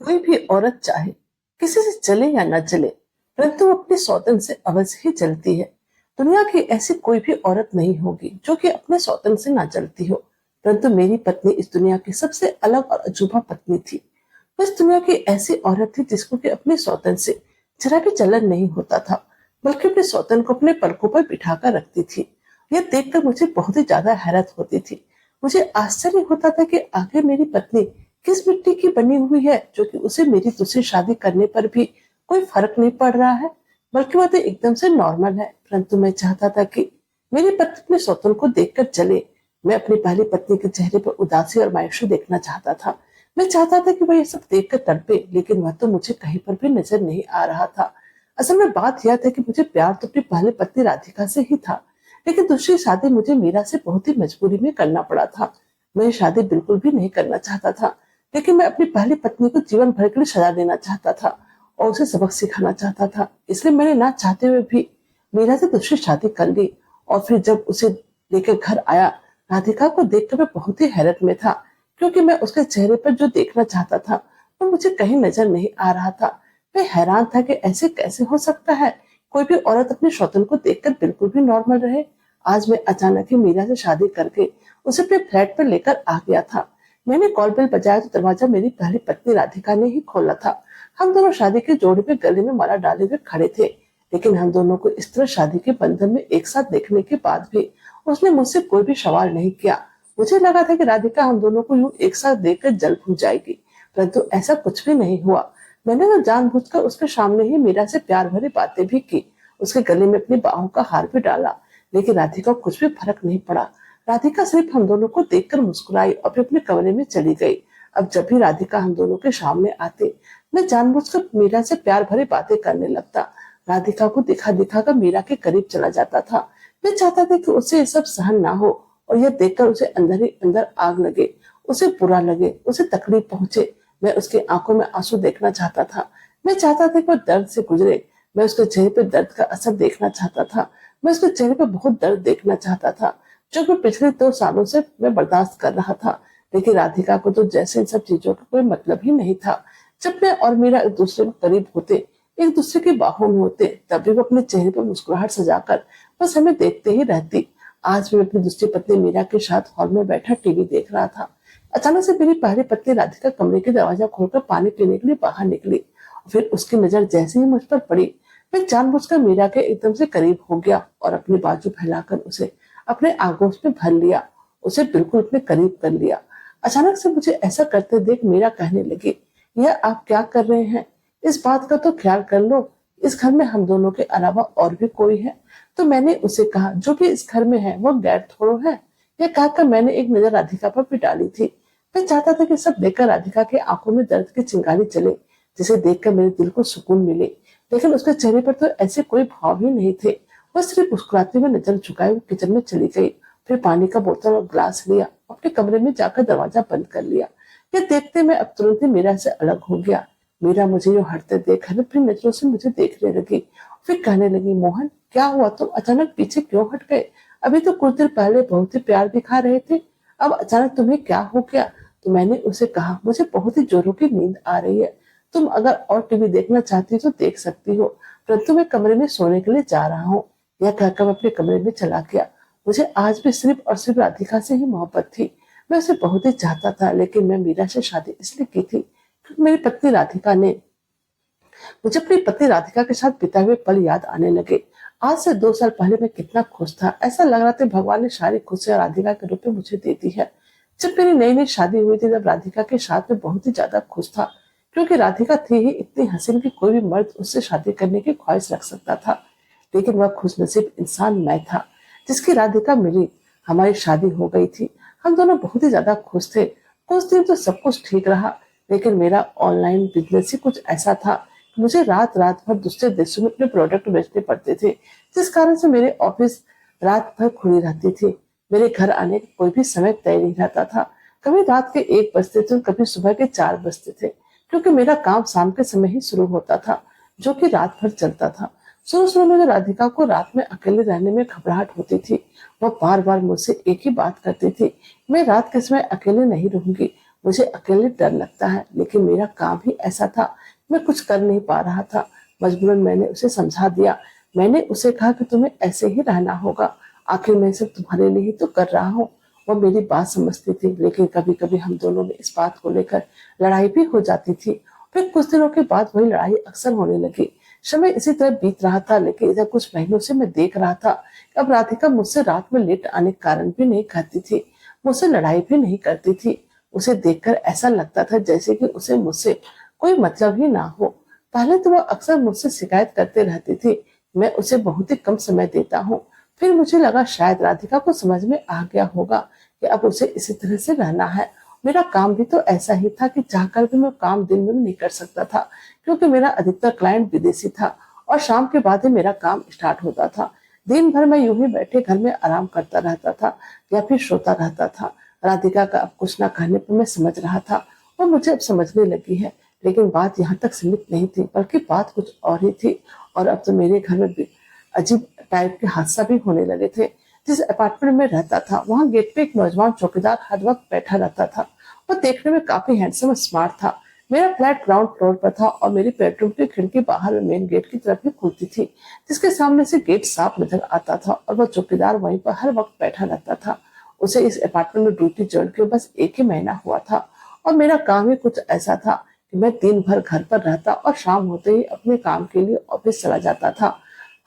कोई भी औरत चाहे किसी से चले या न चले, परंतु वो अपने सौतन से अवश्य ही चलती है। दुनिया की ऐसी कोई भी औरत नहीं होगी जो कि अपने सौतन से ना चलती हो। परंतु मेरी पत्नी इस दुनिया की सबसे अलग और अजूबा पत्नी थी। वो इस दुनिया की ऐसी औरत थी जिसको कि अपने सौतन से जरा भी जलन नहीं होता था, बल्कि अपने सौतन को अपने पलकों पर बिठा कर रखती थी। यह देखकर मुझे बहुत ही ज्यादा हैरत होती थी। मुझे आश्चर्य होता था कि आखिर मेरी पत्नी किस मिट्टी की बनी हुई है जो कि उसे मेरी दूसरी शादी करने पर भी कोई फर्क नहीं पड़ रहा है, बल्कि वह तो एकदम से नॉर्मल है। परंतु मैं चाहता था कि मेरी पत्नी अपने सौतन को देखकर चले। मैं अपनी पहली पत्नी के चेहरे पर उदासी और मायूसी देखना चाहता था। मैं चाहता था कि वह ये सब देखकर तड़पे, लेकिन वह तो मुझे कहीं पर भी नजर नहीं आ रहा था। असल में बात यह था कि मुझे प्यार तो अपनी पहली पत्नी राधिका से ही था, लेकिन दूसरी शादी मुझे मीरा से बहुत ही मजबूरी में करना पड़ा था। मैं ये शादी बिल्कुल भी नहीं करना चाहता था, लेकिन मैं अपनी पहली पत्नी को जीवन भर के लिए सजा देना चाहता था और उसे सबक सिखाना चाहता था। इसलिए मैंने ना चाहते हुए भी मीरा से दूसरी शादी कर ली। और फिर जब उसे लेकर घर आया, राधिका को देखकर मैं बहुत ही हैरत में था, क्योंकि मैं उसके चेहरे पर जो देखना चाहता था वो मुझे कहीं नजर नहीं आ रहा था। मैं हैरान था कि ऐसे कैसे हो सकता है, कोई भी औरत अपने शौतन को देखकर बिल्कुल भी नॉर्मल रहे। आज मैं अचानक ही मीरा से शादी करके उसे अपने फ्लैट पर लेकर आ गया था। मैंने कॉल बेल बजाया तो दरवाजा मेरी पहली पत्नी राधिका ने ही खोला था। हम दोनों शादी के जोड़े में गले में माला डाले हुए खड़े थे, लेकिन हम दोनों को इस तरह शादी के बंधन में एक साथ देखने के बाद भी उसने मुझसे कोई भी सवाल नहीं किया। मुझे लगा था कि राधिका हम दोनों को यूं एक साथ देखकर जल भूल जाएगी, परंतु ऐसा कुछ भी नहीं हुआ। मैंने तो जानबूझकर उसके सामने ही मीरा से प्यार भरी बातें भी की, उसके गले में अपनी बाहों का हार भी डाला, लेकिन राधिका को कुछ भी फर्क नहीं पड़ा। राधिका सिर्फ हम दोनों को देखकर मुस्कुराई और फिर अपने कमरे में चली गई। अब जब भी राधिका हम दोनों के सामने आती, मैं जानबूझकर मीरा से प्यार भरी बातें करने लगता। राधिका को दिखा दिखा कर मीरा के करीब चला जाता था। मैं चाहता था कि उसे ये सब सहन ना हो और यह देखकर उसे अंदर ही अंदर आग लगे, उसे बुरा लगे, उसे तकलीफ पहुंचे। मैं उसकी आंखों में आंसू देखना चाहता था। मैं चाहता था कि वह दर्द से गुजरे। मैं उसके चेहरे पर दर्द का असर देखना चाहता था। मैं उसके चेहरे पर बहुत दर्द देखना चाहता था, जो कि पिछले 2 सालों से मैं बर्दाश्त कर रहा था। लेकिन राधिका को तो जैसे इन सब चीजों का कोई मतलब ही नहीं था। जब मैं और मेरा एक दूसरे के करीब होते, एक दूसरे की बाहों में होते, तब भी वो अपने चेहरे पर मुस्कुराहट सजाकर बस हमें देखते ही रहती। आज मैं अपनी दूसरी पत्नी मीरा के साथ हॉल में बैठा टीवी देख रहा था। अचानक से मेरी पहली पत्नी राधिका कमरे के दरवाजा खोलकर पानी पीने के लिए बाहर निकली। फिर उसकी नजर जैसे ही मुझ पर पड़ी, मैं जानबूझकर मीरा के एकदम से करीब हो गया और अपनी बाजू फैलाकर उसे अपने आगोश में भर लिया, उसे बिल्कुल अपने करीब कर लिया। अचानक से मुझे ऐसा करते देख मीरा कहने लगी, यह आप क्या कर रहे हैं? इस बात का तो ख्याल कर लो, इस घर में हम दोनों के अलावा और भी कोई है। तो मैंने उसे कहा, जो भी इस घर में है वो गैर थोड़ो है। यह कहकर मैंने एक नजर राधिका पर भी डाली थी। मैं चाहता था कि सब देखकर राधिका की आंखों में दर्द की चिंगारी चले, जिसे देखकर मेरे दिल को सुकून मिले। लेकिन उसके चेहरे पर तो ऐसे कोई भाव ही नहीं थे। वह सिर्फ मुस्कुराते हुए नजर झुकाए वो किचन में चली गई। फिर पानी का बोतल और ग्लास लिया, अपने कमरे में जाकर दरवाजा बंद कर लिया। यह देखते मैं अब तुरंत ही मीरा से अलग हो गया। मीरा मुझे यूं हटते देख हर अपनी नजरों से मुझे देखने लगी। फिर कहने लगी, मोहन क्या हुआ, तुम अचानक पीछे क्यों हट गए? अभी तो कुछ देर पहले बहुत ही प्यार दिखा रहे थे, अब अचानक तुम्हें क्या हो गया? तो मैंने उसे कहा, मुझे बहुत ही जोरों की नींद आ रही है। तुम अगर और टीवी देखना चाहती हो तो देख सकती हो, परंतु मैं कमरे में सोने के लिए जा रहा हूँ। यह कहकर मैं अपने कमरे में चला गया। मुझे आज भी सिर्फ और सिर्फ राधिका से ही मोहब्बत थी। मैं उसे बहुत ही चाहता था, लेकिन मैं मीरा से शादी इसलिए की थी क्योंकि मेरी पत्नी राधिका ने मुझे अपनी पत्नी राधिका के साथ बिताए हुए पल याद आने लगे। आज से 2 साल पहले मैं कितना खुश था, ऐसा लग रहा था भगवान ने सारी खुशियां राधिका के रूप में मुझे दे दी है। जब मेरी नई नई शादी हुई थी तब राधिका के साथ में बहुत ही ज्यादा खुश था, क्योंकि राधिका थी ही इतनी हसीन कि कोई भी मर्द उससे शादी करने की ख्वाहिश रख सकता था। लेकिन वह खुशनसीब इंसान मैं था जिसकी राधिका मिली। हमारी शादी हो गई थी। हम दोनों बहुत ही ज्यादा खुश थे। कुछ दिन तो सब कुछ ठीक रहा, लेकिन मेरा ऑनलाइन बिजनेस ही कुछ ऐसा था, मुझे रात रात भर दूसरे देशों में अपने प्रोडक्ट बेचने पड़ते थे, जिस कारण से मेरे ऑफिस रात भर खुली रहती थी। मेरे घर आने का कोई भी समय तय नहीं रहता था। कभी रात के 1 बजते थे, कभी सुबह के 4 बजते थे, क्योंकि मेरा काम शाम के समय ही शुरू होता था, जो कि रात भर चलता था। शुरू शुरू में तो राधिका को रात में अकेले रहने में घबराहट होती थी। वह बार बार मुझसे एक ही बात करती थी, मैं रात के समय अकेले नहीं रहूंगी, मुझे अकेले डर लगता है, लेकिन मेरा काम ही ऐसा था, मैं कुछ कर नहीं पा रहा था। मजबूरन मैंने उसे समझा दिया। मैंने उसे कहा कि तुम्हें ऐसे ही रहना होगा, आखिर मैं सिर्फ तुम्हारे लिए ही तो कर रहा हूँ। वो मेरी बात समझती थी, लेकिन कभी कभी हम दोनों में इस बात को लेकर लड़ाई भी हो जाती थी। फिर कुछ दिनों के बाद वही लड़ाई अक्सर होने लगी। समय इसी तरह बीत रहा था, लेकिन इधर कुछ महीनों से मैं देख रहा था कि अब राधिका मुझसे रात में लेट आने के कारण भी नहीं कहती थी, मुझसे लड़ाई भी नहीं करती थी। उसे देखकर ऐसा लगता था जैसे कि उसे मुझसे कोई मतलब ही ना हो। पहले तो वह अक्सर मुझसे शिकायत करते रहती थी, मैं उसे बहुत ही कम समय देता हूँ। फिर मुझे लगा शायद राधिका को समझ में आ गया होगा कि अब उसे इसी तरह से रहना है। मेरा काम भी तो ऐसा ही था कि चाहकर भी मैं काम दिन में नहीं कर सकता था, क्योंकि मेरा अधिकतर क्लाइंट विदेशी था और शाम के बाद ही मेरा काम स्टार्ट होता था। दिन भर मैं यूं ही बैठे घर में आराम करता रहता था या फिर सोता रहता था। राधिका का अब कुछ ना कहने पर मैं समझ रहा था वो मुझे अब समझने लगी है, लेकिन बात यहाँ तक सीमित नहीं थी, बल्कि बात कुछ और ही थी। और अब तो मेरे घर में अजीब टाइप के हादसा भी होने लगे थे। जिस अपार्टमेंट में रहता था वहां गेट पे एक नौजवान चौकीदार हर वक्त बैठा रहता था। वो देखने में काफी हैंडसम और स्मार्ट था। मेरा फ्लैट ग्राउंड फ्लोर पर था और मेरी बेडरूम की खिड़की बाहर में मेन गेट की तरफ ही खुलती थी, जिसके सामने से गेट साफ नजर आता था। और वह चौकीदार वहीं पर हर वक्त बैठा रहता था। उसे इस अपार्टमेंट में ड्यूटी ज्वाइन के बस एक ही महीना हुआ था और मेरा काम ही कुछ ऐसा था कि मैं दिन भर घर पर रहता और शाम होते ही अपने काम के लिए ऑफिस चला जाता था।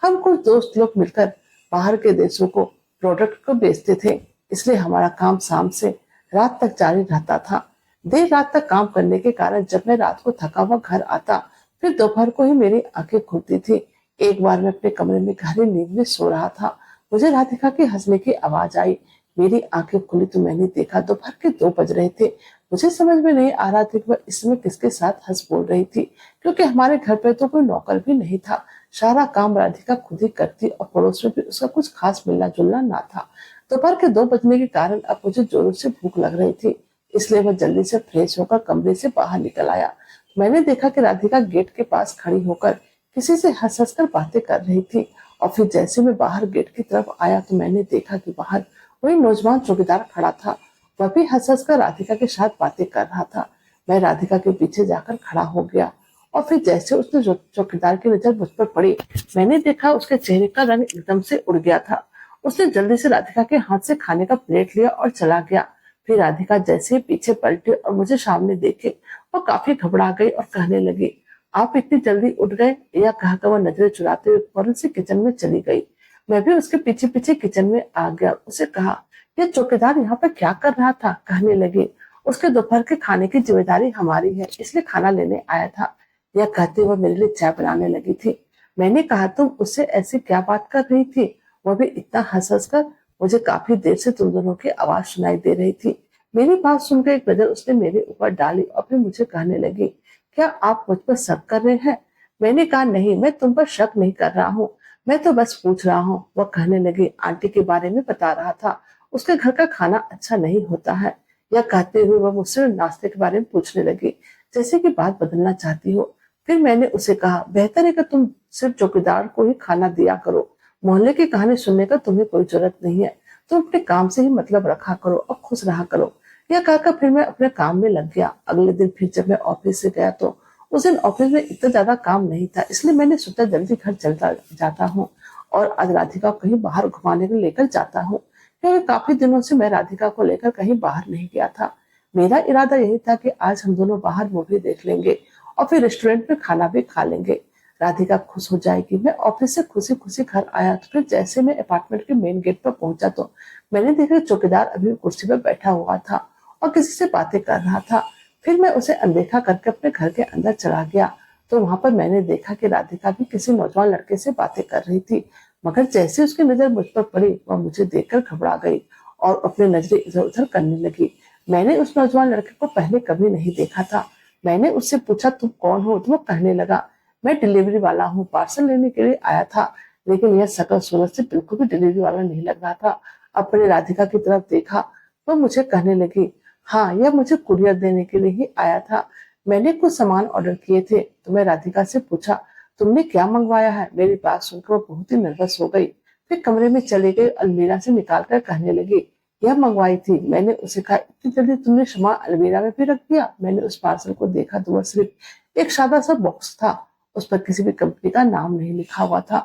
हम कुछ दोस्त लोग मिलकर बाहर के देशों को प्रोडक्ट को बेचते थे, इसलिए हमारा काम शाम से रात तक जारी रहता था। देर रात तक काम करने के कारण जब मैं रात को थका हुआ घर आता, फिर दोपहर को ही मेरी आंखें खुलती थी। एक बार मैं अपने कमरे में गहरी नींद में सो रहा था, मुझे राधिका के हंसने की आवाज आई। मेरी आंखें खुली तो मैंने देखा दोपहर के 2 बज रहे थे। मुझे समझ में नहीं आ रहा था कि वह इस समय किसके साथ हंस बोल रही थी, क्योंकि हमारे घर पे तो कोई नौकर भी नहीं था। सारा काम राधिका खुद ही करती और पड़ोस में भी उसका कुछ खास मिलना जुलना ना था। दोपहर के 2 बजने के कारण अब मुझे जोरों से भूख लग रही थी, इसलिए वह जल्दी से फ्रेश होकर कमरे से बाहर निकल आया। मैंने देखा कि राधिका गेट के पास खड़ी होकर किसी से हंस हंस कर बातें कर रही थी। और फिर जैसे मैं बाहर गेट की तरफ आया तो मैंने देखा कि बाहर वही नौजवान चौकीदार खड़ा था। वह भी हंस हंस कर राधिका के साथ बातें कर रहा था। मैं राधिका के पीछे जाकर खड़ा हो गया और फिर जैसे उसने चौकीदार की नजर मुझ पर पड़ी, मैंने देखा उसके चेहरे का रंग एकदम से उड़ गया था। उसने जल्दी से राधिका के हाथ से खाने का प्लेट लिया और चला गया। फिर राधिका जैसे ही पीछे पलटी और मुझे सामने देखे, वो काफी घबरा गई और कहने लगी, आप इतनी जल्दी उठ गए? यह कहकर वह नजरें चुराते हुए फौरन से किचन में चली गई। मैं भी उसके पीछे पीछे किचन में आ गया। उसे कहा, यह चौकीदार यहाँ पर क्या कर रहा था? कहने लगी, उसके दोपहर के खाने की जिम्मेदारी हमारी है, इसलिए खाना लेने आया था। यह कहते हुए मेरे लिए चाय बनाने लगी थी। मैंने कहा, तुम उससे ऐसी क्या बात कर रही थी? वह भी इतना हंस हंस कर। मुझे काफी देर से तुम दोनों की आवाज सुनाई दे रही थी। मेरी बात सुनकर एक नजर उसने मेरे ऊपर डाली और फिर मुझे कहने लगी, क्या आप मुझ पर शक कर रहे हैं? मैंने कहा, नहीं, मैं तुम पर शक नहीं कर रहा हूँ, मैं तो बस पूछ रहा हूँ। वह कहने लगी, आंटी के बारे में बता रहा था, उसके घर का खाना अच्छा नहीं होता है। यह कहते हुए वह मुझसे नाश्ते के बारे में पूछने लगी, जैसे कि बात बदलना चाहती हो। फिर मैंने उसे कहा, बेहतर है कि तुम सिर्फ चौकीदार को ही खाना दिया करो, मोहल्ले की कहानी सुनने का तुम्हें कोई जरूरत नहीं है। तुम अपने काम से ही मतलब रखा करो और खुश रहा करो। यह कहकर फिर मैं अपने काम में लग गया। अगले दिन फिर जब मैं ऑफिस से गया तो उस दिन ऑफिस में इतना ज्यादा काम नहीं था, इसलिए मैंने सोचा जल्दी घर चलता जाता हूँ और आज राधिका को कहीं बाहर घुमाने को लेकर जाता हूँ, क्योंकि काफी दिनों से मैं राधिका को लेकर कहीं बाहर नहीं गया था। मेरा इरादा यही था कि आज हम दोनों बाहर मूवी देख लेंगे और फिर रेस्टोरेंट में खाना भी खा लेंगे। राधिका खुश हो जाएगी। मैं ऑफिस से खुशी खुशी घर आया तो फिर जैसे मैं अपार्टमेंट के मेन गेट पर पहुंचा तो मैंने देखा चौकीदार अभी कुर्सी पर बैठा हुआ था और किसी से बातें कर रहा था। फिर मैं उसे अनदेखा करके अपने घर के अंदर चला गया तो वहां पर मैंने देखा कि राधिका भी किसी नौजवान लड़के से बातें कर रही थी, मगर जैसे उसकी नजर मुझ पर पड़ी वह मुझे देखकर घबरा गई और अपनी नजरें इधर उधर करने लगी। मैंने उस नौजवान लड़के को पहले कभी नहीं देखा था। मैंने उससे पूछा, तुम कौन हो? तो वो कहने लगा, मैं डिलीवरी वाला हूँ, पार्सल लेने के लिए आया था। लेकिन यह शकल सूरत से बिल्कुल भी डिलीवरी वाला नहीं लग रहा था। अपने राधिका की तरफ देखा, वो मुझे कहने लगी, हाँ, यह मुझे कुरियर देने के लिए ही आया था। मैंने कुछ सामान ऑर्डर किए थे तो मैं राधिका से पूछा, तुमने क्या मंगवाया है? मेरी बात सुनकर वो बहुत ही नर्वस हो गई। फिर कमरे में चली गई, अलमीरा से निकाल कर कहने लगी, यह मंगवाई थी। मैंने उसे कहा, इतनी जल्दी तुमने सामान अलमीरा में भी रख दिया? मैंने उस पार्सल को देखा तो वह सिर्फ एक सादा सा बॉक्स था। उस पर किसी भी कंपनी का नाम नहीं लिखा हुआ था।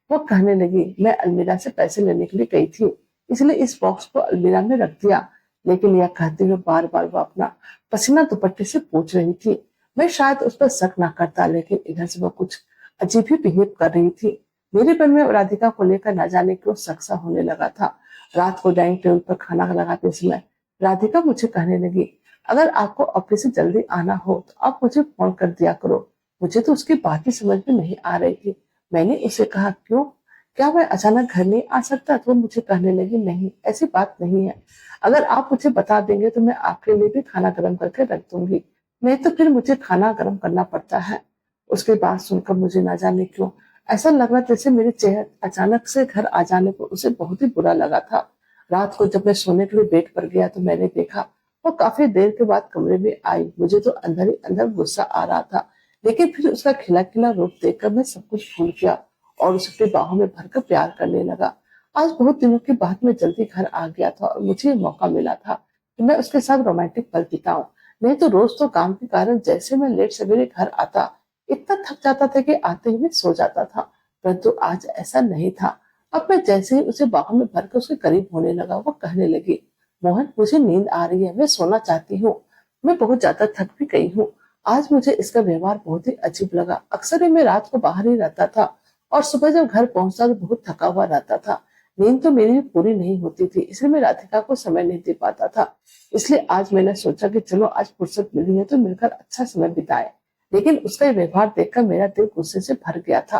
वो कहने लगी, मैं अलमीरा से पैसे लेने के लिए गई थी, इसलिए इस बॉक्स को अलमीरा में रख दिया। लेकिन यह कहते हुए बार बार वो अपना पसीना दुपट्टे से पोंछ रही थी। मैं शायद उस पर शक ना करता, लेकिन इधर से वो कुछ अजीब ही बिहेव कर रही थी। मेरे मन में राधिका को लेकर न जाने क्यों शक सा होने लगा था। रात को डाइनिंग टेबल पर खाना लगाते समय राधिका मुझे कहने लगी, अगर आपको ऑफिस से जल्दी आना हो तो आप मुझे फोन कर दिया करो। मुझे तो उसकी बात ही समझ में नहीं आ रही थी। मैंने उसे कहा, क्यों, क्या मैं अचानक घर नहीं आ सकता? तो मुझे कहने लगी, नहीं, ऐसी बात नहीं है। अगर आप मुझे बता देंगे तो मैं आपके लिए भी खाना गर्म करके रख दूंगी, नहीं तो फिर मुझे खाना गर्म करना पड़ता है। उसकी बात सुनकर मुझे ना जाने क्यों ऐसा लग रहा जैसे मेरे चेहरे अचानक से घर आ जाने पर उसे बहुत ही बुरा लगा था। रात को जब मैं सोने के लिए बेड पर गया तो मैंने देखा वो काफी देर के बाद कमरे में आई। मुझे तो अंदर ही अंदर गुस्सा आ रहा था, लेकिन फिर उसका खिला खिला रूप देखकर मैं सब कुछ भूल गया और उसे अपनी बाहों में भरकर प्यार करने लगा। आज बहुत दिनों के बाद मैं जल्दी घर आ गया था और मुझे ये मौका मिला था कि मैं उसके साथ रोमांटिक पल बिताऊं। नहीं तो रोज तो काम के कारण जैसे मैं लेट सवेरे घर आता, इतना थक जाता था कि आते ही मैं सो जाता था। परंतु आज ऐसा नहीं था। अब मैं जैसे ही उसे बाहों में भरकर उसके करीब होने लगा, वो कहने लगी, मोहन, मुझे नींद आ रही है, मैं सोना चाहती हूँ। मैं बहुत ज्यादा थक भी गई हूँ। आज मुझे इसका व्यवहार बहुत ही अजीब लगा। अक्सर ही मैं रात को बाहर ही रहता था और सुबह जब घर पहुंचता तो बहुत थका हुआ रहता था। नींद तो मेरी भी पूरी नहीं होती थी, इसलिए मैं राधिका को समय नहीं दे पाता था। इसलिए आज मैंने सोचा कि चलो आज फुर्सत मिली है तो मिलकर अच्छा समय बिताए। लेकिन उसका ये व्यवहार देखकर मेरा दिल गुस्से से भर गया था।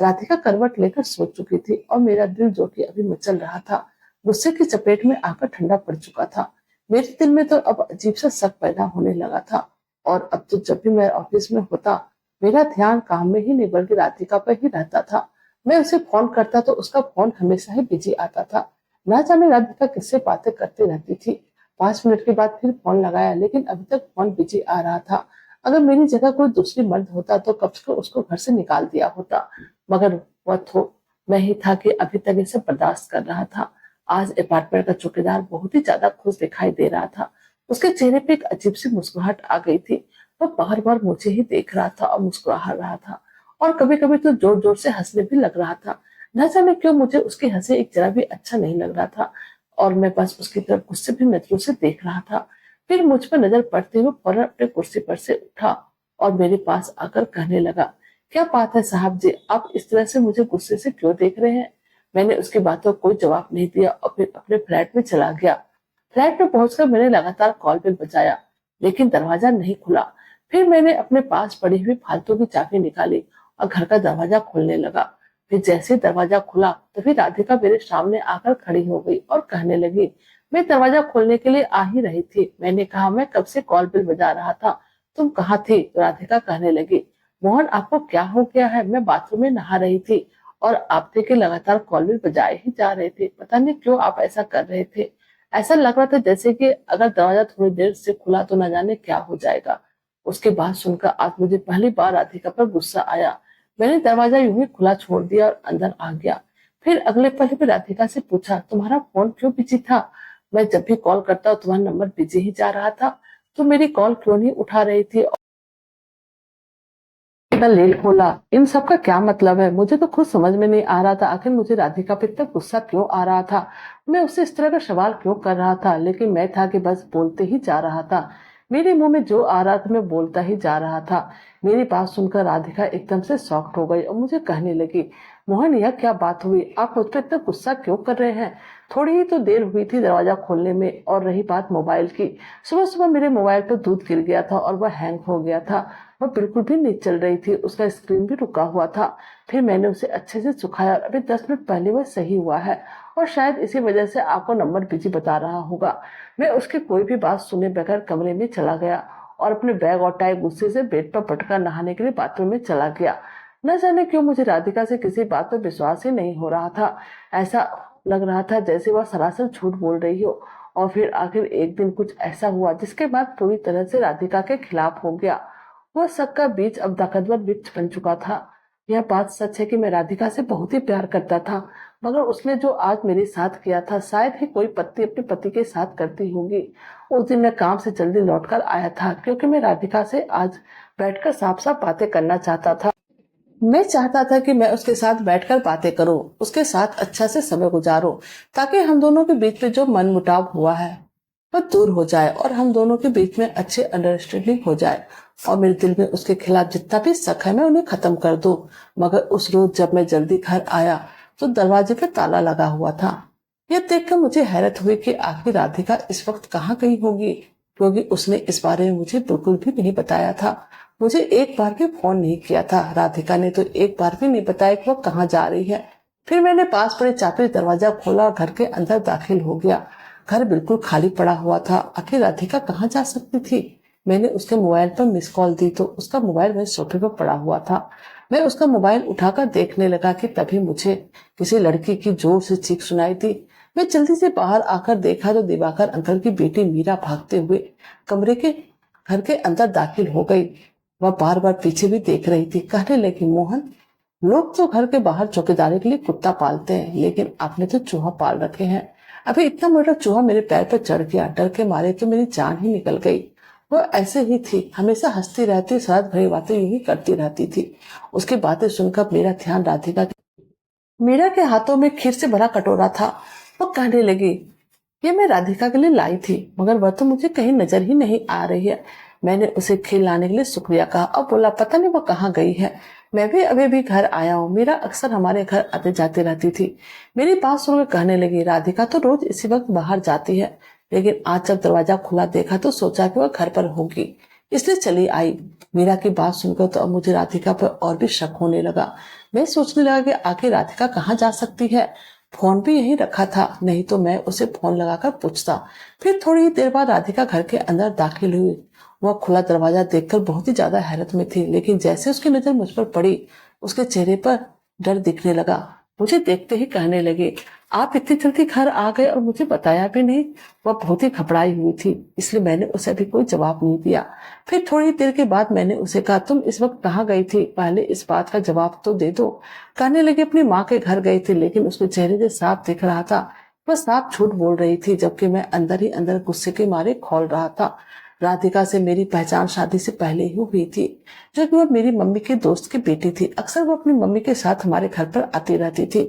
राधिका करवट लेकर सो चुकी थी और मेरा दिल, जो कि अभी मचल रहा था, गुस्से की चपेट में आकर ठंडा पड़ चुका था। मेरे दिल में तो अब अजीब सा शक पैदा होने लगा था और अब तो जब भी मैं ऑफिस में होता, मेरा ध्यान काम में ही नहीं बल्कि राधिका पर ही रहता था। मैं उसे फोन करता तो उसका फोन हमेशा ही बिजी आता था। ना जाने राधिका किससे बातें करती रहती थी। 5 मिनट के बाद फिर फोन लगाया, लेकिन अभी तक फोन बिजी आ रहा था। अगर मेरी जगह कोई दूसरी मर्द होता तो कब से उसको घर से निकाल दिया होता, मगर वह तो मैं ही था कि अभी तक इसे बर्दाश्त कर रहा था। आज अपार्टमेंट का चौकीदार बहुत ही ज्यादा खुश दिखाई दे रहा था। उसके चेहरे पे एक अजीब सी मुस्कुराहट आ गई थी। वह बार बार मुझे ही देख रहा था और मुस्कुरा रहा था और कभी कभी तो जोर जोर से हंसने भी लग रहा था। न जाने क्यों मुझे उसकी हंसी एक जरा भी अच्छा नहीं लग रहा था और मैं बस उसकी तरफ गुस्से भी नजरों से देख रहा था। फिर मुझ पर नजर पड़ते हुए फौरन अपने कुर्सी पर से उठा और मेरे पास आकर कहने लगा, क्या बात है साहब जी, आप इस तरह से मुझे गुस्से से क्यों देख रहे हैं? मैंने उसकी बातों को कोई जवाब नहीं दिया और फिर अपने फ्लैट में चला गया। फ्लैट में पहुंचकर मैंने लगातार कॉल बेल बजाया, लेकिन दरवाजा नहीं खुला। फिर मैंने अपने पास पड़ी हुई फालतू की चाबी निकाली और घर का दरवाजा खोलने लगा। फिर जैसे ही दरवाजा खुला तो फिर राधिका मेरे सामने आकर खड़ी हो गई और कहने लगी, मैं दरवाजा खोलने के लिए आ ही रही थी। मैंने कहा, मैं कब से कॉल बेल बजा रहा था, तुम कहाँ थी? तो राधिका कहने लगी, मोहन, आपको क्या हो गया है? मैं बाथरूम में नहा रही थी और आप थे कि लगातार कॉल बेल बजाए ही जा रहे थे। पता नहीं क्यों आप ऐसा कर रहे थे। ऐसा लग रहा था जैसे कि अगर दरवाजा थोड़ी देर से खुला तो न जाने क्या हो जाएगा। उसकी बात सुनकर आज मुझे पहली बार राधिका पर गुस्सा आया। मैंने दरवाजा यूं ही खुला छोड़ दिया और अंदर आ गया। फिर अगले पल में राधिका से पूछा, तुम्हारा फोन क्यों बिजी था? मैं जब भी कॉल करता तुम्हारा नंबर बिजी ही जा रहा था, तो मेरी कॉल क्यों नहीं उठा रही थी? इतना लेट होना, इन सब का क्या मतलब है? मुझे तो खुद समझ में नहीं आ रहा था आखिर मुझे राधिका पे इतना गुस्सा क्यों आ रहा था। मैं उससे इस तरह का सवाल क्यों कर रहा था, लेकिन मैं था कि बस बोलते ही जा रहा था। मेरे मुंह में जो आ रहा था मैं बोलता ही जा रहा था। मेरी बात सुनकर राधिका एकदम से शॉक्ड हो गई और मुझे कहने लगी, मोहन, यह क्या बात हुई? आप मुझ पर इतना गुस्सा क्यों कर रहे हैं? थोड़ी ही तो देर हुई थी दरवाजा खोलने में। और रही बात मोबाइल की, सुबह सुबह मेरे मोबाइल पर दूध गिर गया था और वह हैंग हो गया था। वह बिल्कुल भी नहीं चल रही थी, उसका स्क्रीन भी रुका हुआ था। फिर मैंने उसे अच्छे से सुखाया और अभी 10 मिनट पहले वह सही हुआ है और शायद इसी वजह से आपको नंबर बिजी बता रहा होगा। मैं उसकी कोई भी बात सुने बगैर कमरे में चला गया और अपने बैग और टाई गुस्से से बेड पर पटका नहाने के लिए बाथरूम में चला गया। न जाने क्यों मुझे राधिका से किसी बात पर विश्वास ही नहीं हो रहा था। ऐसा लग रहा था जैसे वह सरासर झूठ बोल रही हो। और फिर आखिर एक दिन कुछ ऐसा हुआ जिसके बाद पूरी तरह से राधिका के खिलाफ हो गया। वह शक का बीज अब ताकतवर वृक्ष बन चुका था। यह बात सच है कि मैं राधिका से बहुत ही प्यार करता था, मगर उसने जो आज मेरे साथ किया था शायद ही कोई पत्नी अपने पति के साथ करती होगी। उस दिन मैं काम से जल्दी लौटकर आया था क्योंकि मैं राधिका से आज बैठकर साफ साफ बातें करना चाहता था। मैं चाहता था कि मैं उसके साथ बैठकर बातें करूं, उसके साथ अच्छा से समय गुजारूं, ताकि हम दोनों के बीच में जो मनमुटाव हुआ है वह दूर हो जाए और हम दोनों के बीच में अच्छी अंडरस्टैंडिंग हो जाए और मेरे दिल में उसके खिलाफ जितना भी शक है मैं उन्हें खत्म कर दूं। मगर उस रोज जब मैं जल्दी घर आया तो दरवाजे पे ताला लगा हुआ था। यह देखकर मुझे हैरत हुई कि आखिर राधिका इस वक्त कहाँ गई होगी, क्योंकि उसने इस बारे में मुझे बिल्कुल भी नहीं बताया था। मुझे एक बार भी फोन नहीं किया था। राधिका ने तो एक बार भी नहीं बताया कि वह कहाँ जा रही है। फिर मैंने पास पड़े चाबी दरवाजा खोला और घर के अंदर दाखिल हो गया। घर बिल्कुल खाली पड़ा हुआ था। आखिर राधिका कहाँ जा सकती थी। मैंने उसके मोबाइल पर मिस कॉल दी तो उसका मोबाइल मेरे सोफे पर पड़ा हुआ था। मैं उसका मोबाइल उठाकर देखने लगा कि तभी मुझे किसी लड़की की जोर से चीख सुनाई दी। मैं जल्दी से बाहर आकर देखा तो दिवाकर अंकल की बेटी मीरा भागते हुए कमरे के घर के अंदर दाखिल हो गई। वह बार बार पीछे भी देख रही थी। कहने लगी, मोहन, लोग तो घर के बाहर चौकीदारी के लिए कुत्ता पालते हैं, लेकिन आपने तो चूहा पाल रखे हैं। अभी इतना बड़ा चूहा मेरे पैर पर चढ़ गया। डर के मारे तो मेरी जान ही निकल गई। वो ऐसे ही थी, हमेशा हंसती रहती, साथ भरी बातें यूं ही करती रहती थी। उसकी बातें सुनकर मेरा ध्यान राधिका मीरा के हाथों में खीर से भरा कटोरा था। वो कहने लगी, ये मैं राधिका के लिए लाई थी, मगर वह तो मुझे कहीं नजर ही नहीं आ रही है। मैंने उसे खीर लाने के लिए शुक्रिया कहा और बोला, पता नहीं वो कहाँ गई है। मैं भी अभी भी घर आया हूँ। मीरा अक्सर हमारे घर आते जाते रहती थी। मेरी बात सुनकर कहने लगी, राधिका तो रोज इसी वक्त बाहर जाती है, लेकिन आज जब दरवाजा खुला देखा तो सोचा कि वह घर पर होगी, इसलिए चली आई। मीरा की बात सुनकर तो अब मुझे राधिका पर और भी शक होने लगा। मैं सोचने लगा कि आखिर राधिका कहाँ जा सकती है। फोन भी यहीं रखा था, नहीं तो मैं उसे फोन लगाकर पूछता। फिर थोड़ी ही देर बाद राधिका घर के अंदर दाखिल हुई। वह खुला दरवाजा देखकर बहुत ही ज्यादा हैरत में थी, लेकिन जैसे उसकी नजर मुझ पर पड़ी उसके चेहरे पर डर दिखने लगा। मुझे देखते ही कहने लगे, आप इतनी जल्दी घर आ गए और मुझे बताया भी नहीं। वह बहुत ही घबराई हुई थी, इसलिए मैंने उसे अभी कोई जवाब नहीं दिया। फिर थोड़ी देर के बाद मैंने उसे कहा, तुम इस वक्त कहाँ गई थी, पहले इस बात का जवाब तो दे दो। कहने लगी, अपनी माँ के घर गई थी, लेकिन उसके चेहरे से साफ दिख रहा था वह साफ झूठ बोल रही थी, जबकि मैं अंदर ही अंदर गुस्से के मारे खौल रहा था। राधिका से मेरी पहचान शादी से पहले ही हुई थी, जो कि वह मेरी मम्मी के दोस्त की बेटी थी। अक्सर वो अपनी मम्मी के साथ हमारे घर पर आती रहती थी,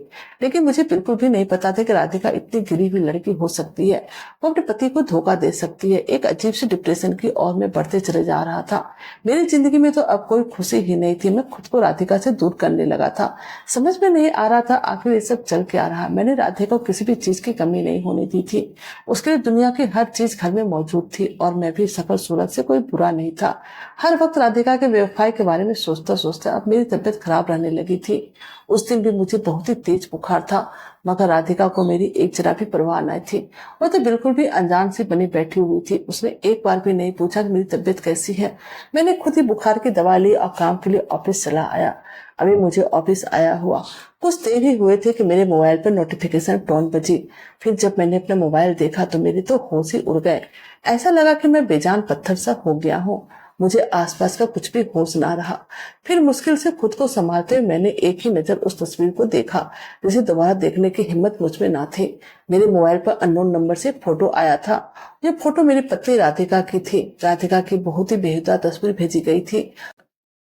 लेकिन मुझे बिल्कुल भी नहीं पता था कि राधिका इतनी गिरी हुई लड़की हो सकती है। वो अपने पति को धोखा दे सकती है। एक अजीब सी डिप्रेशन की ओर में बढ़ते चले जा रहा था। मेरी जिंदगी में तो अब कोई खुशी ही नहीं थी। मैं खुद को राधिका से दूर करने लगा था। समझ में नहीं आ रहा था आखिर ये सब चल क्या रहा। मैंने राधिका को किसी भी चीज की कमी नहीं होने दी थी। उसके लिए दुनिया की हर चीज घर में मौजूद थी और मैं भी सकल सूरत से कोई बुरा नहीं था। हर वक्त राधिका के व्यवसाय के बारे में सोचता सोचता अब मेरी तबीयत खराब रहने लगी थी। उस दिन भी मुझे बहुत ही तेज बुखार था, मगर राधिका को मेरी एक जरा भी परवाह नहीं थी। वह तो बिल्कुल भी अनजान सी बनी बैठी हुई थी। उसने एक बार भी नहीं पूछा कि मेरी तबीयत कैसी है। मैंने खुद ही बुखार की दवा ली और काम के लिए ऑफिस चला आया। अभी मुझे ऑफिस आया हुआ कुछ देर ही हुए थे कि मेरे मोबाइल पर नोटिफिकेशन टोन बजी। फिर जब मैंने अपना मोबाइल देखा तो मेरे तो होश ही उड़ गए। ऐसा लगा कि मैं बेजान पत्थर सा हो गया हूँ। मुझे आसपास का कुछ भी होश ना रहा। फिर मुश्किल से खुद को संभालते हुए मैंने एक ही नजर उस तस्वीर को देखा, जिसे दोबारा देखने की हिम्मत मुझ में ना थी। मेरे मोबाइल पर अननोन नंबर से फोटो आया था। ये फोटो मेरी पत्नी राधिका की थी। राधिका की बहुत ही बेहुदा तस्वीर भेजी गई थी।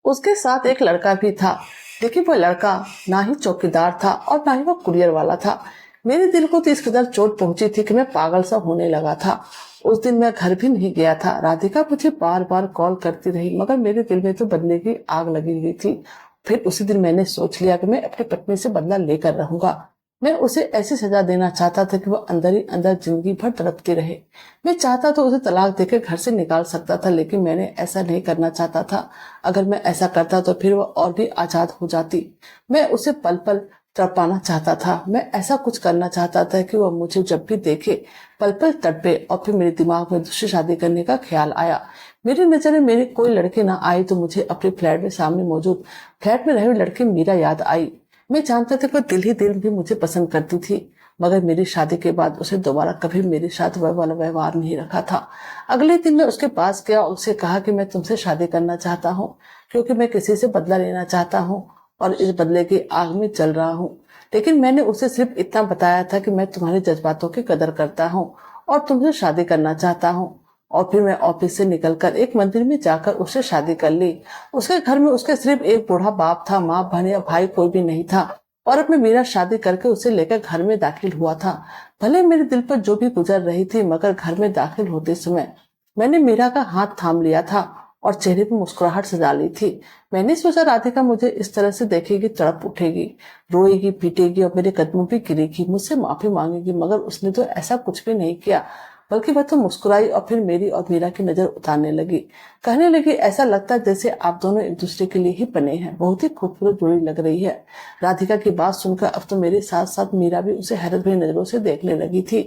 उसके साथ एक लड़का भी था, लेकिन वो लड़का ना ही चौकीदार था और ना ही वो कुरियर वाला था। मेरे दिल को तो इस कदर चोट पहुंची थी कि मैं पागल सा होने लगा था। उस दिन मैं घर भी नहीं गया था। राधिका मुझे बार बार कॉल करती रही, मगर मेरे दिल में तो बदले की आग लगी हुई थी। फिर उसी दिन मैंने सोच लिया कि मैं अपनी पत्नी से बदला लेकर रहूंगा। मैं उसे ऐसी सजा देना चाहता था कि वो अंदर ही अंदर जिंदगी भर तड़पती रहे। मैं चाहता तो उसे तलाक देकर घर से निकाल सकता था, लेकिन मैंने ऐसा नहीं करना चाहता था। अगर मैं ऐसा करता तो फिर वो और भी आजाद हो जाती। मैं उसे पल पल तड़पाना चाहता था। मैं ऐसा कुछ करना चाहता था कि वो मुझे जब भी देखे पल पल तड़पे। और फिर मेरे दिमाग में दूसरी शादी करने का ख्याल आया। मेरी नजर में मेरी कोई लड़की ना आई तो मुझे अपने फ्लैट में सामने मौजूद फ्लैट में रही हुई लड़की मीरा याद आई। मैं जानता था कि दिल ही दिल भी मुझे पसंद करती थी, मगर मेरी शादी के बाद उसे दोबारा कभी मेरे साथ वह वाला व्यवहार नहीं रखा था। अगले दिन मैं उसके पास गया और उसे कहा कि मैं तुमसे शादी करना चाहता हूँ, क्योंकि मैं किसी से बदला लेना चाहता हूँ और इस बदले की आग में जल रहा हूँ। लेकिन मैंने उसे सिर्फ इतना बताया था कि मैं तुम्हारे जज्बातों की कदर करता हूँ और तुमसे शादी करना चाहता हूँ। और फिर मैं ऑफिस से निकलकर एक मंदिर में जाकर उससे शादी कर ली। उसके घर में उसके सिर्फ एक बूढ़ा बाप था, माँ बहन या भाई कोई भी नहीं था। और अब मैं मीरा शादी करके उसे लेकर घर में दाखिल हुआ था। भले मेरे दिल पर जो भी गुजर रही थी, मगर घर में दाखिल होते समय मैंने मीरा का हाथ थाम लिया था और चेहरे पर मुस्कुराहट सजा ली थी। मैंने सोचा राधिका मुझे इस तरह से देखेगी, तड़प उठेगी, रोएगी, पीटेगी और मेरे कदमों पे गिरेगी, मुझसे माफी मांगेगी। मगर उसने तो ऐसा कुछ भी नहीं किया, बल्कि वह तो मुस्कुराई और फिर मेरी और मीरा की नजर उतारने लगी। कहने लगी, ऐसा लगता है जैसे आप दोनों एक दूसरे के लिए ही बने हैं, बहुत ही खूबसूरत जोड़ी लग रही है। राधिका की बात सुनकर अब तो मेरे साथ साथ मीरा भी उसे हैरत भरी नजरों से देखने लगी थी,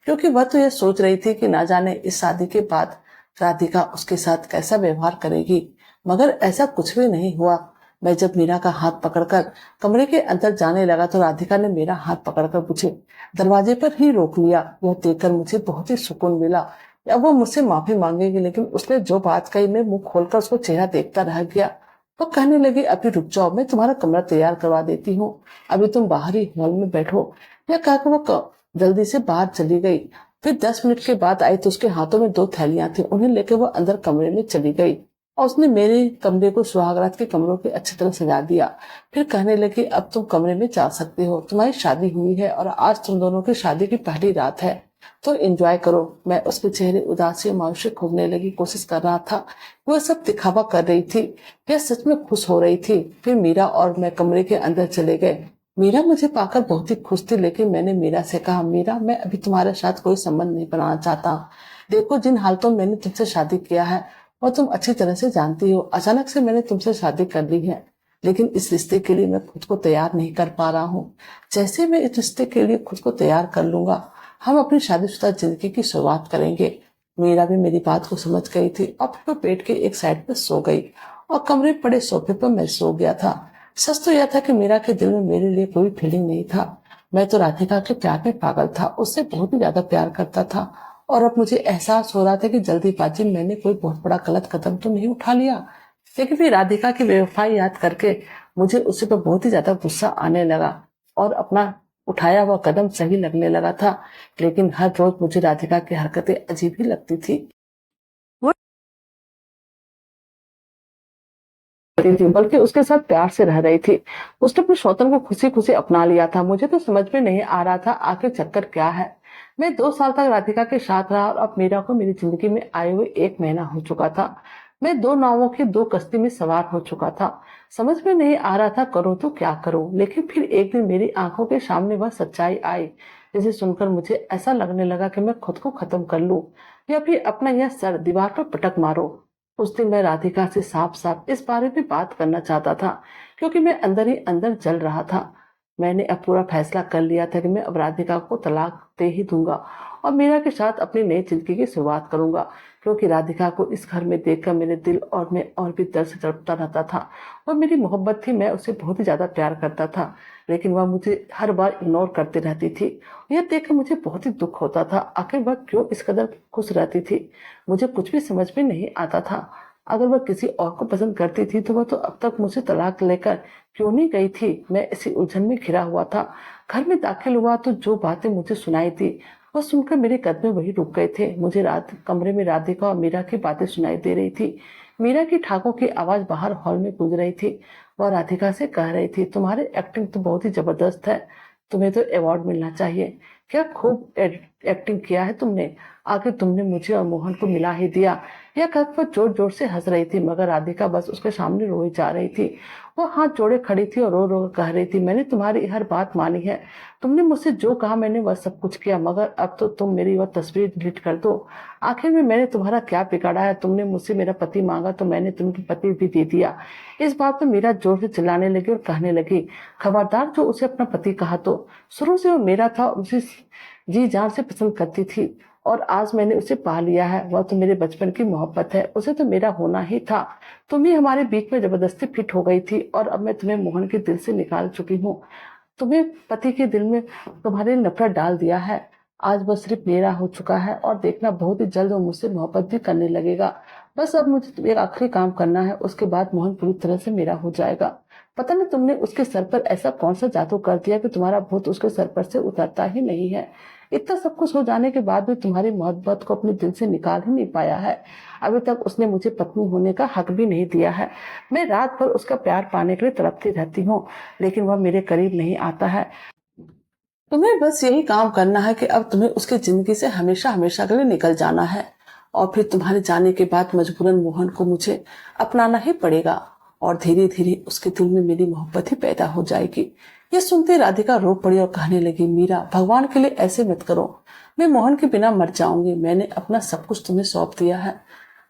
क्योंकि वह तो यह सोच रही थी कि ना जाने इस शादी के बाद राधिका उसके साथ कैसा व्यवहार करेगी। मगर ऐसा कुछ भी नहीं हुआ। मैं जब मीरा का हाथ पकड़कर कमरे के अंदर जाने लगा तो राधिका ने मेरा हाथ पकड़कर मुझे दरवाजे पर ही रोक लिया। यह देखकर मुझे बहुत ही सुकून मिला। अब वो मुझसे माफी मांगेगी, लेकिन उसने जो बात कही मैं मुंह खोलकर उसको चेहरा देखता रह गया। वो कहने लगी, अभी रुक जाओ, मैं तुम्हारा कमरा तैयार करवा देती हूँ, अभी तुम बाहर ही हॉल में बैठो। यह कहकर वो जल्दी से बाहर चली गई। फिर 10 मिनट के बाद आई तो उसके हाथों में 2 थैलियां थी। उन्हें लेकर वो अंदर कमरे में चली गई और उसने मेरे कमरे को सुहागरात के कमरों के अच्छी तरह सजा दिया। फिर कहने लगी, अब तुम कमरे में जा सकते हो, तुम्हारी शादी हुई है और आज तुम दोनों की शादी की पहली रात है, तो एंजॉय करो। मैं उसके चेहरे उदासी और मायूसी खोजने लगी, कोशिश कर रहा था। वह सब दिखावा कर रही थी, यह सच में खुश हो रही थी। फिर मीरा और मैं कमरे के अंदर चले गए। मीरा मुझे पाकर बहुत ही खुश थी, लेकिन मैंने मीरा से कहा, मीरा मैं अभी तुम्हारे साथ कोई संबंध नहीं बनाना चाहता। देखो, जिन हालतों में मैंने तुमसे शादी किया है और तुम अच्छी तरह से जानती हो, अचानक से मैंने तुमसे शादी कर ली है, लेकिन इस रिश्ते के लिए मैं खुद को तैयार नहीं कर पा रहा हूँ। जैसे मैं इस रिश्ते के लिए खुद को तैयार कर लूंगा, हम अपनी शादीशुदा जिंदगी की शुरुआत करेंगे। मीरा भी मेरी बात को समझ गई थी और फिर वो पेट के एक साइड पर सो गई और कमरे पड़े सोफे पर मैं सो गया था। सच तो यह था कि मीरा के दिल में मेरे लिए कोई फीलिंग नहीं था। मैं तो राधिका के प्यार में पागल था, उससे बहुत ही ज्यादा प्यार करता था। और अब मुझे एहसास हो रहा था कि जल्दीबाजी में मैंने कोई बहुत बड़ा गलत कदम तो नहीं उठा लिया। लेकिन फिर राधिका की बेवफाई याद करके मुझे उसी पर बहुत ही ज्यादा गुस्सा आने लगा और अपना उठाया हुआ कदम सही लगने लगा था। लेकिन हर रोज मुझे राधिका की हरकतें अजीब ही लगती थी। बल्कि उसके साथ प्यार से रह रही थी। उसने अपने शौतन को खुशी खुशी अपना लिया था। मुझे तो समझ में नहीं आ रहा था आखिर चक्कर क्या है। मैं 2 साल तक राधिका के साथ रहा और अब मीरा को मेरी जिंदगी में आए हुए 1 महीना हो चुका था। मैं 2 नावों की 2 कश्ती में सवार हो चुका था। समझ में नहीं आ रहा था करूं तो क्या करूं। लेकिन फिर एक दिन मेरी आंखों के सामने वह सच्चाई आई, जिसे सुनकर मुझे ऐसा लगने लगा कि मैं खुद को खत्म कर लूं या फिर अपना यह सर दीवार पर पटक मारो। उस दिन मैं राधिका से साफ साफ इस बारे में बात करना चाहता था, क्योंकि मैं अंदर ही अंदर जल रहा था। मैंने अब पूरा फैसला कर लिया था कि मैं अब राधिका को तलाक दे ही दूंगा और मीरा के साथ अपनी नई जिंदगी की शुरुआत करूंगा। क्योंकि राधिका को इस घर में देखकर मेरे दिल और मैं और भी दर्द से तड़पता रहता था। वह मेरी मोहब्बत थी, मैं उसे बहुत ही ज्यादा प्यार करता था, लेकिन वह मुझे हर बार इग्नोर करती रहती थी। यह देखकर मुझे बहुत ही दुख होता था। आखिर वह क्यों इस कदर खुश रहती थी, मुझे कुछ भी समझ में नहीं आता था। अगर वह किसी और को पसंद करती थी तो वह तो अब तक मुझसे तलाक लेकर क्यों नहीं गई थी। मैं इसी उलझन में घिरा हुआ था। घर में दाखिल हुआ तो जो बातें मुझे सुनाई थी वह सुनकर मेरे कदम वही रुक गए थे। मुझे रात कमरे में राधिका और मीरा की बातें सुनाई दे रही थी। मीरा की ठाकों की आवाज बाहर हॉल में गूंज रही थी। वह राधिका से कह रही थी, तुम्हारी एक्टिंग तो बहुत ही जबरदस्त है, तुम्हें तो अवार्ड मिलना चाहिए। क्या खूब एक्टिंग किया है तुमने, आखिर तुमने मुझे और मोहन को मिला ही दिया। यह कहकर वह जोर जोर से हंस रही थी, मगर राधिका बस उसके सामने रोई जा रही थी। वो हाथ जोड़े खड़ी थी और रो रो कह रही थी, मैंने तुम्हारी हर बात मानी है, तुमने मुझसे जो कहा मैंने वह सब कुछ किया, मगर अब तो तुम मेरी वह तस्वीर डिलीट कर दो। आखिर में मैंने तुम्हारा क्या बिगाड़ा है, तुमने मुझसे मेरा पति मांगा तो मैंने तुम्हें पति भी दे दिया। इस बात पर मीरा जोर से चिल्लाने लगी और कहने लगी, खबरदार जो उसे अपना पति कहा तो, शुरू से वो मेरा था, उसे जी जान से पसंद करती थी और आज मैंने उसे पा लिया है। वह तो मेरे बचपन की मोहब्बत है, उसे तो मेरा होना ही था। तुम ही हमारे बीच में जबरदस्ती फिट हो गई थी और अब मैं तुम्हें मोहन के दिल से निकाल चुकी हूँ। तुम्हें पति के दिल में तुम्हारे नफरत डाल दिया है। आज वह सिर्फ मेरा हो चुका है और देखना बहुत ही जल्द वो मुझसे मोहब्बत भी करने लगेगा। बस अब मुझे एक आखिरी काम करना है, उसके बाद मोहन पूरी तरह से मेरा हो जाएगा। पता नहीं तुमने उसके सर पर ऐसा कौन सा जादू कर दिया कि तुम्हारा भूत उसके सर पर से उतरता ही नहीं है। इतना सब कुछ हो जाने के बाद भी तुम्हारी मोहब्बत को अपने दिल से निकाल ही नहीं पाया है। अभी तक उसने मुझे पत्नी होने का हक भी नहीं दिया है। मैं रात भर उसका प्यार पाने के लिए तड़पती रहती हूँ, लेकिन वह मेरे करीब नहीं आता है। तुम्हें बस यही काम करना है कि अब तुम्हें उसकी जिंदगी से हमेशा हमेशा के लिए निकल जाना है, और फिर तुम्हारे जाने के बाद मजबूरन मोहन को मुझे अपनाना ही पड़ेगा, और धीरे धीरे उसके दिल में मेरी मोहब्बत ही पैदा हो जाएगी। ये सुनते राधिका रो पड़ी और कहने लगी, मीरा भगवान के लिए ऐसे मत करो, मैं मोहन के बिना मर जाऊंगी। मैंने अपना सब कुछ तुम्हें सौंप दिया है।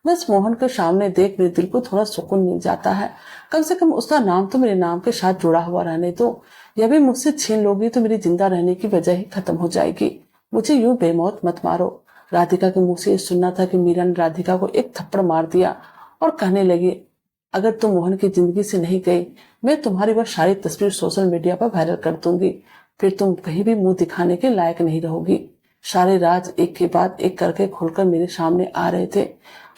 बस मोहन के सामने देख मेरे दिल को थोड़ा सुकून मिल जाता है। कम से कम उसका नाम तो मेरे नाम के साथ जुड़ा हुआ रहने दो। यह भी मुझसे छीन लोगी तो मेरी जिंदा रहने की वजह ही खत्म हो जाएगी। मुझे यूं बेमौत मत मारो। राधिका के मुंह से ये सुनना था कि मीरा ने राधिका को एक थप्पड़ मार दिया और कहने लगी, अगर तुम मोहन की जिंदगी से नहीं गई, मैं तुम्हारी वह सारी तस्वीर सोशल मीडिया पर वायरल कर दूंगी। फिर तुम कहीं भी मुंह दिखाने के लायक नहीं रहोगी। सारे राज एक के बाद एक करके खुलकर मेरे सामने आ रहे थे,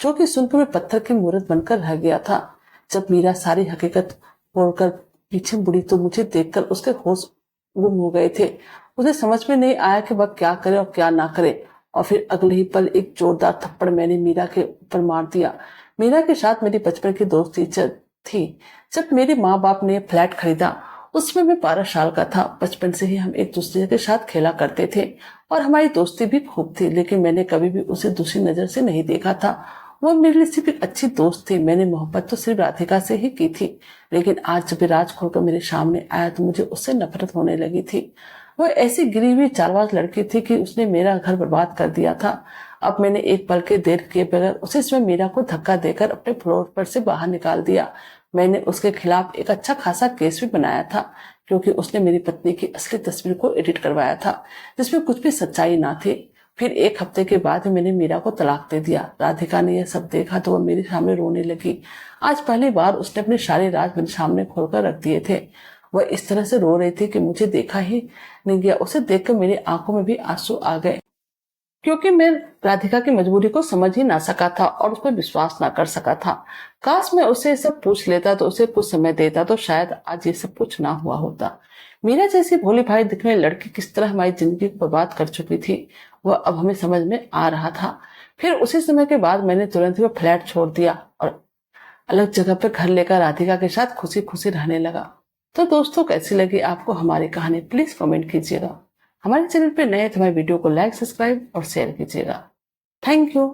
जो कि सुनकर मैं पत्थर की मूर्त बनकर रह गया था। जब मीरा सारी हकीकत बोलकर पीछे मुड़ी तो मुझे देखकर उसके होश गुम हो गए थे। उसे समझ में नहीं आया कि वह क्या करे और क्या ना करे, और फिर अगले ही पल एक जोरदार थप्पड़ मैंने मीरा के ऊपर मार दिया। मीरा के साथ मेरी बचपन की दोस्ती थी। जब मेरे माँ बाप ने फ्लैट खरीदा, उसमें मैं 12 साल का था। बचपन से ही हम एक दूसरे के साथ खेला करते थे और हमारी दोस्ती भी खूब थी, लेकिन मैंने कभी भी उसे दूसरी नजर से नहीं देखा था। वो मेरे लिए सिर्फ एक अच्छी दोस्त थी। मैंने मोहब्बत तो सिर्फ राधिका से ही की थी, लेकिन आज जब राज खोलकर मेरे सामने आया तो मुझे उससे नफरत होने लगी थी। वो ऐसी गिरी हुई चालबाज लड़की थी कि उसने मेरा घर बर्बाद कर दिया था। अब मैंने एक पल के देर किए बगैर उसे स्वयं मीरा को धक्का देकर अपने फ्लोर पर से बाहर निकाल दिया। मैंने उसके खिलाफ एक अच्छा खासा केस भी बनाया था, क्योंकि उसने मेरी पत्नी की असली तस्वीर को एडिट करवाया था, जिसमें कुछ भी सच्चाई ना थी। फिर एक हफ्ते के बाद मैंने मीरा को तलाक दे दिया। राधिका ने यह सब देखा तो वह मेरे सामने रोने लगी। आज पहली बार उसने अपने सारे राज मेरे सामने खोलकर रख दिए थे। वह इस तरह से रो रही थी कि मुझे देखा ही नहीं गया। उसे देखकर मेरी आंखों में भी आंसू आ गए, क्योंकि मैं राधिका की मजबूरी को समझ ही ना सका था और उस पर विश्वास ना कर सका था। काश मैं उसे सब पूछ लेता, तो उसे कुछ समय देता, तो शायद आज ये सब कुछ ना हुआ होता। मीरा जैसी भोली भाई दिखने लड़की किस तरह हमारी जिंदगी को बर्बाद कर चुकी थी, वह अब हमें समझ में आ रहा था। फिर उसी समय के बाद मैंने तुरंत ही वो फ्लैट छोड़ दिया और अलग जगह पर घर लेकर राधिका के साथ खुशी खुशी रहने लगा। तो दोस्तों, कैसी लगी आपको हमारी कहानी, प्लीज कमेंट कीजिएगा। हमारे चैनल पे नए तो हमारे वीडियो को लाइक, सब्सक्राइब और शेयर कीजिएगा। Thank you.